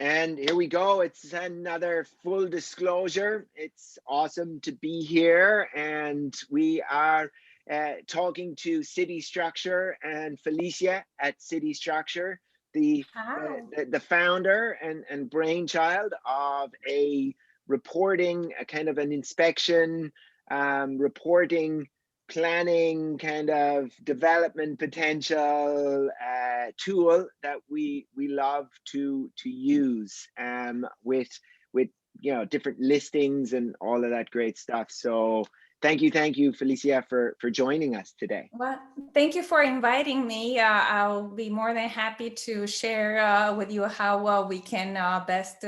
And here we go. It's another full disclosure. It's awesome to be here. And we are talking to City Structure and Felicia at City Structure, the, Hi. the founder and brainchild of a reporting, a kind of an inspection, reporting, planning, kind of development potential tool that we love to use with different listings and all of that great stuff. So thank you, Felicia, for joining us today. Well, thank you for inviting me. I'll be more than happy to share with you how we can best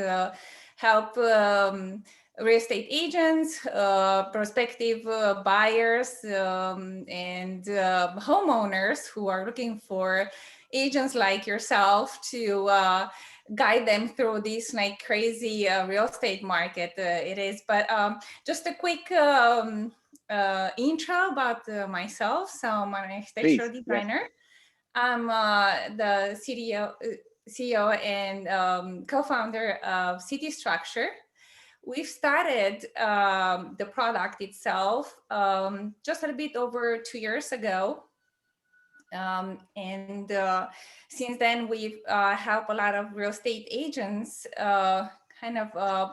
help real estate agents, prospective buyers, and homeowners who are looking for agents like yourself to guide them through this like crazy real estate market it is. But just a quick intro about myself. So I'm an architectural Please. Yes. designer. I'm the CEO and co-founder of City Structure. We've started the product itself just a bit over 2 years ago. And since then, we've helped a lot of real estate agents kind of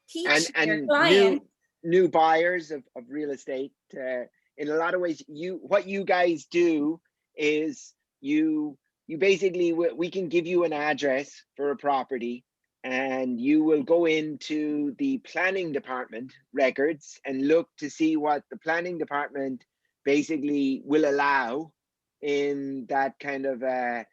teach their And clients. new buyers of real estate. In a lot of ways, what you guys do is you basically, we can give you an address for a property, and you will go into the planning department records and look to see what the planning department basically will allow in that kind of that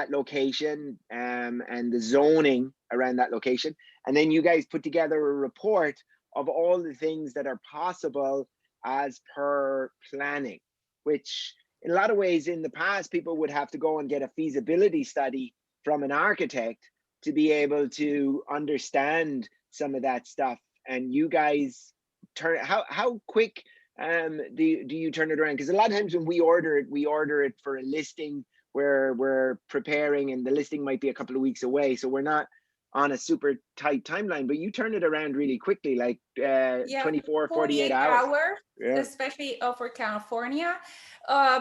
location, and the zoning around that location. And then you guys put together a report of all the things that are possible as per planning, which in a lot of ways in the past, people would have to go and get a feasibility study from an architect to be able to understand some of that stuff. And you guys turn, how quick do you turn it around? Because a lot of times when we order it for a listing where we're preparing, and the listing might be a couple of weeks away, so we're not on a super tight timeline, but you turn it around really quickly, like Yeah, 24, 48 48 hours. hours, Yeah. especially for California.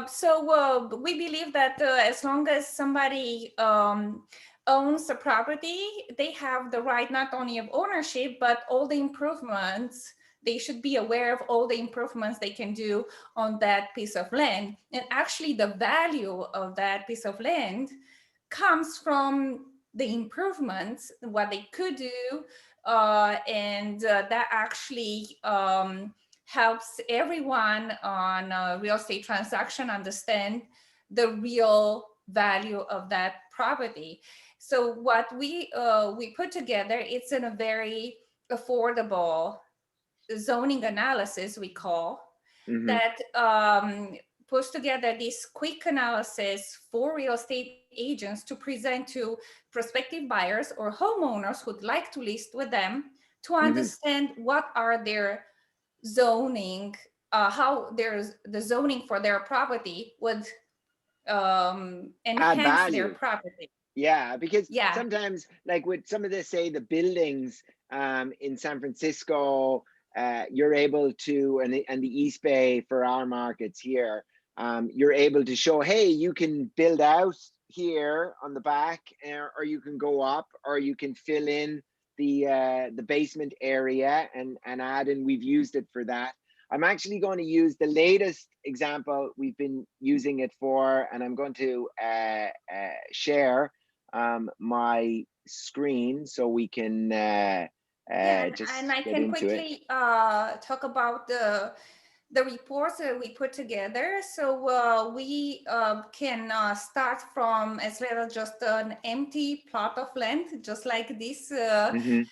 So we believe that as long as somebody owns the property, they have the right not only of ownership, but all the improvements. They should be aware of all the improvements they can do on that piece of land. And actually, the value of that piece of land comes from the improvements, what they could do, and that actually helps everyone on a real estate transaction understand the real value of that property. So what we put together, it's in a very affordable zoning analysis, we call, Mm-hmm. that puts together this quick analysis for real estate agents to present to prospective buyers or homeowners who'd like to list with them, to Mm-hmm. understand what are their zoning, how there's the zoning for their property would Add enhance their value. property. Yeah, because Yeah. sometimes, like with some of the, say, the buildings in San Francisco, you're able to, and the East Bay for our markets here, you're able to show, hey, you can build out here on the back, or you can go up, or you can fill in the basement area and add, and we've used it for that. I'm actually going to use the latest example we've been using it for, and I'm going to share my screen so we can Yeah, and just I get can into it. quickly talk about the reports that we put together. So we can start from as little just an empty plot of land, just like this Mm-hmm.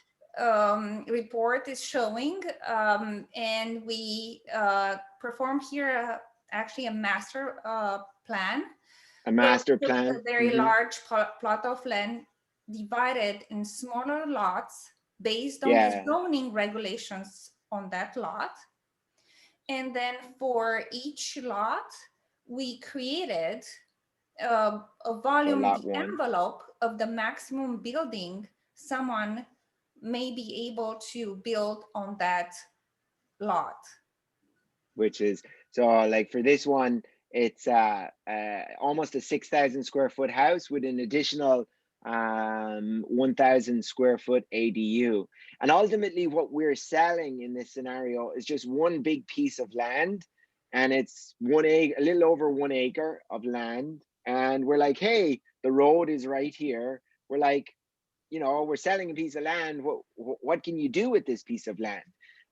report is showing. And we perform here actually a master plan A where we master took plan. a very Mm-hmm. large plot of land divided in smaller lots based on the Yeah. zoning regulations on that lot. And then for each lot, we created a for volume, lot the one, envelope of the maximum building someone may be able to build on that lot. which is, so like for this one, it's almost a 6,000 square foot house with an additional 1,000 square foot ADU. And ultimately, what we're selling in this scenario is just one big piece of land, and it's 1 acre, a little over 1 acre of land. And we're like, hey, the road is right here. We're like, we're selling a piece of land. What can you do with this piece of land?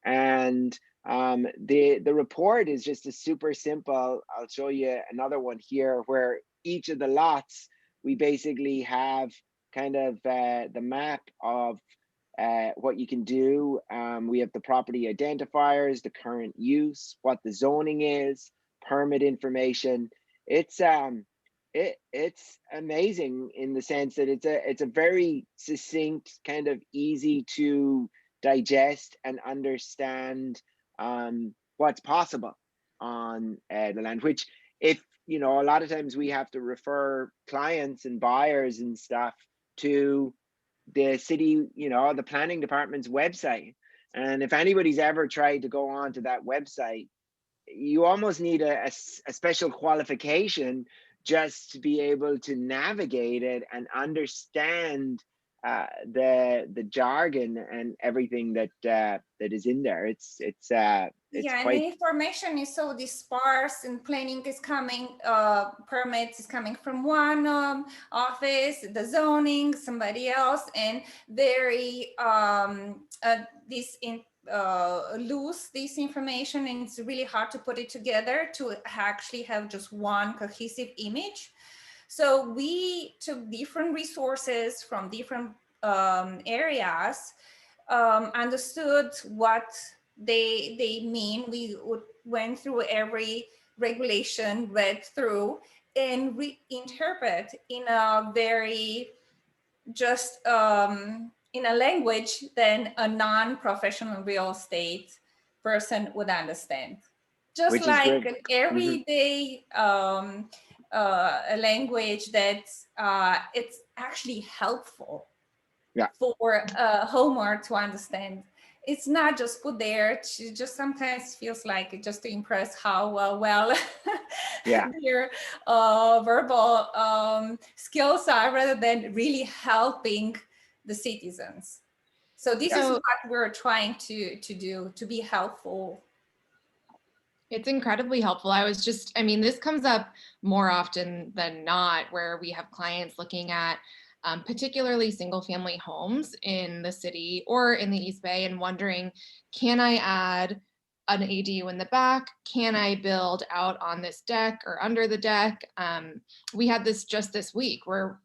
And the report is just a super simple. I'll show you another one here where each of the lots, we basically have kind of the map of what you can do. We have the property identifiers, the current use, what the zoning is, permit information. It's amazing in the sense that it's a very succinct, kind of easy to digest and understand what's possible on the land. Which, if a lot of times we have to refer clients and buyers and stuff to the city, the planning department's website. And if anybody's ever tried to go on to that website, you almost need a special qualification just to be able to navigate it and understand the jargon and everything that is in there. It's Yeah, and quite, the information is so dispersed, and planning is coming, permits is coming from one office, the zoning, somebody else, and very this in lose this information, and it's really hard to put it together to actually have just one cohesive image. So we took different resources from different areas, understood what they mean. We went through every regulation, read through, and reinterpret in a very just in a language that a non-professional real estate person would understand. Just which is like great. an Hmm. everyday a language that it's actually helpful Yeah, for a homeowner to understand. It's not just put there to just, sometimes feels like just to impress how well yeah. their verbal skills are, rather than really helping the citizens. So this is So what we're trying to do, to be helpful. it's incredibly helpful. I mean, this comes up more often than not where we have clients looking at particularly single family homes in the city or in the East Bay and wondering, can I add an ADU in the back? Can I build out on this deck or under the deck? We had this just this week where,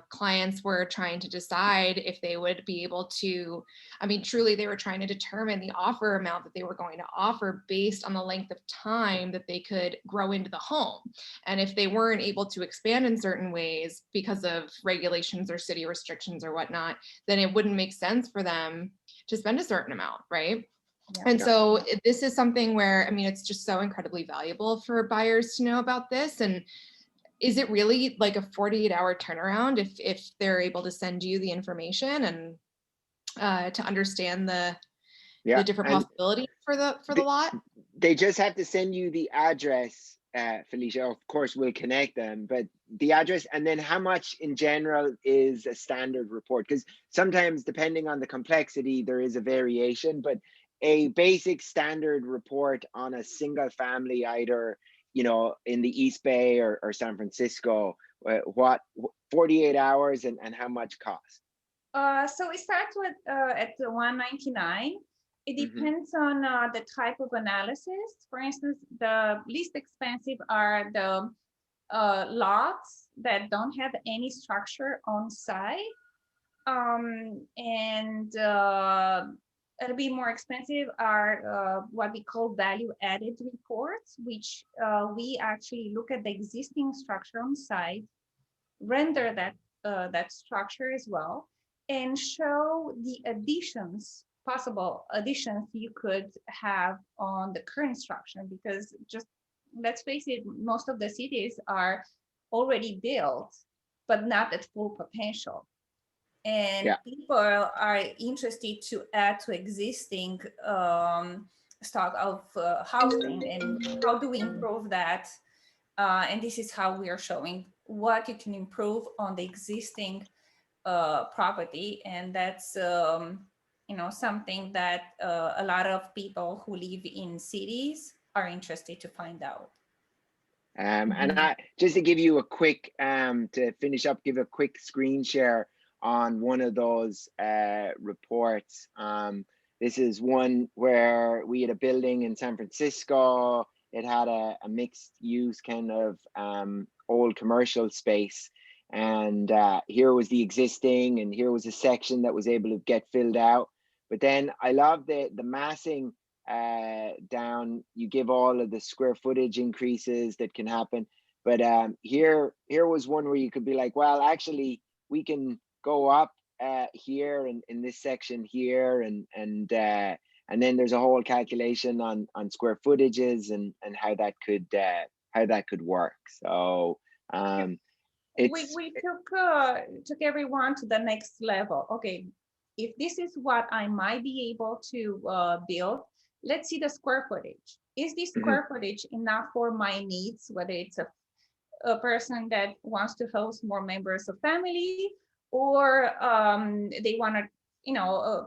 clients were trying to decide if they would be able to, I mean, truly, they were trying to determine the offer amount that they were going to offer based on the length of time that they could grow into the home. And if they weren't able to expand in certain ways because of regulations or city restrictions or whatnot, then it wouldn't make sense for them to spend a certain amount, right? Yeah. And so this is something where, I mean, it's just so incredibly valuable for buyers to know about this. And is it really like a 48-hour turnaround if they're able to send you the information and to understand the different And possibilities for the lot? they just have to send you the address, Felicia. Of course, we'll connect them, but the address, and then how much in general is a standard report? Because sometimes, depending on the complexity, there is a variation, but a basic standard report on a single family, either in the East Bay or San Francisco, what 48 hours and how much cost? So it starts with at the 199. It Hmm. depends on the type of analysis. For instance, the least expensive are the lots that don't have any structure on site. And it'll be more expensive are what we call value added reports, which we actually look at the existing structure on site, render that structure as well, and show the possible additions you could have on the current structure. Because just let's face it, most of the cities are already built, but not at full potential. And Yeah. people are interested to add to existing stock of housing, and how do we improve that? And this is how we are showing what you can improve on the existing property. And that's something that a lot of people who live in cities are interested to find out. And just to give you a quick, to finish up, give a quick screen share on one of those reports. This is one where we had a building in San Francisco. It had a mixed use kind of old commercial space. And here was the existing, and here was a section that was able to get filled out. But then I love the massing down. You give all of the square footage increases that can happen. But here was one where you could be like, well, actually, we can go up here in this section here, and then there's a whole calculation on square footages and how that could work. So we took everyone to the next level. Okay, if this is what I might be able to build, let's see the square footage. Is this square footage enough for my needs, whether it's a person that wants to host more members of family, or they want to,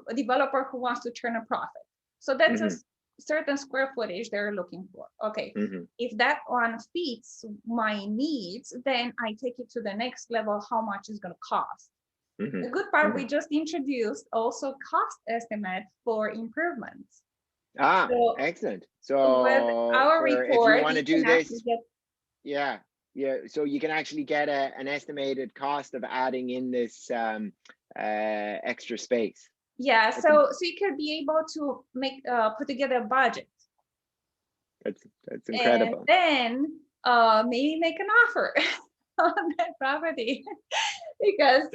a developer who wants to turn a profit. So that's a certain square footage they're looking for. Okay, if that one fits my needs, then I take it to the next level. How much is going to cost? The good part, we just introduced also cost estimate for improvements. So, excellent. So our report, if you want to do this, yeah, so you can actually get an estimated cost of adding in this extra space. Yeah, so you could be able to make put together a budget. That's incredible. And then maybe make an offer on that property because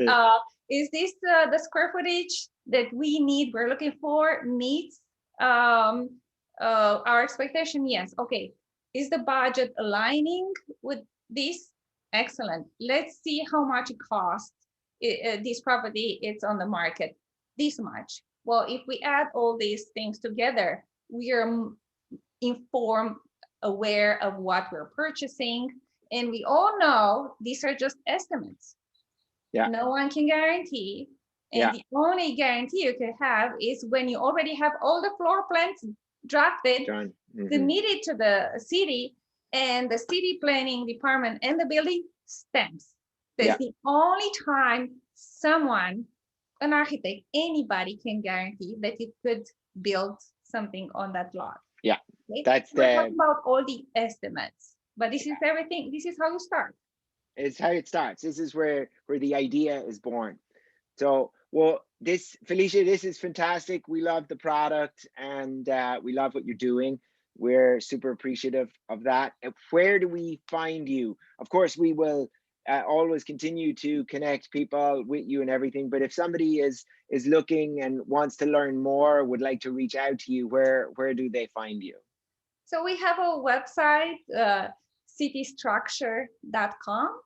is this the square footage that we're looking for, meets our expectation? Yes. Okay. Is the budget aligning with this? Excellent. Let's see how much it costs. This property, it's on the market this much. Well, if we add all these things together, we are informed, aware of what we're purchasing, and we all know these are just estimates. Yeah. No one can guarantee. And the only guarantee you can have is when you already have all the floor plans drafted, submitted to the city, and the city planning department and the building stamps. That's the only time someone, an architect, anybody can guarantee that you could build something on that lot. Yeah, okay? We're talking about all the estimates, but this is everything. This is how you start. It's how it starts. This is where the idea is born. So, well, Felicia, this is fantastic. We love the product, and we love what you're doing. We're super appreciative of that. Where do we find you? Of course, we will always continue to connect people with you and everything. But if somebody is looking and wants to learn more, would like to reach out to you, where do they find you? So we have a website, citystructure.com.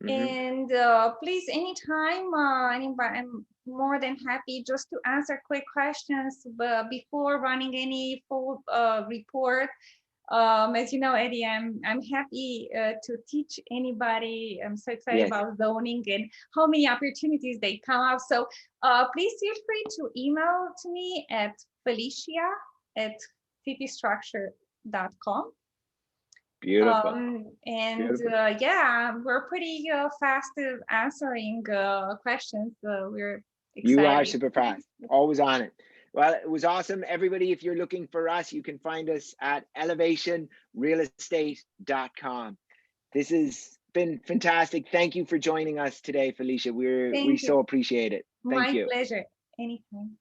And please, anytime, I'm more than happy just to answer quick questions before running any full report. As you know, Eddie, I'm happy to teach anybody. I'm so excited about zoning and how many opportunities they come up. So please feel free to email to me at felicia@citystructure.com. Beautiful. We're pretty fast at answering questions. We're excited. You are super fast. Always on it. Well, it was awesome. Everybody, if you're looking for us, you can find us at elevationrealestate.com. This has been fantastic. Thank you for joining us today, Felicia. We so appreciate it. Thank you. My pleasure. Anytime.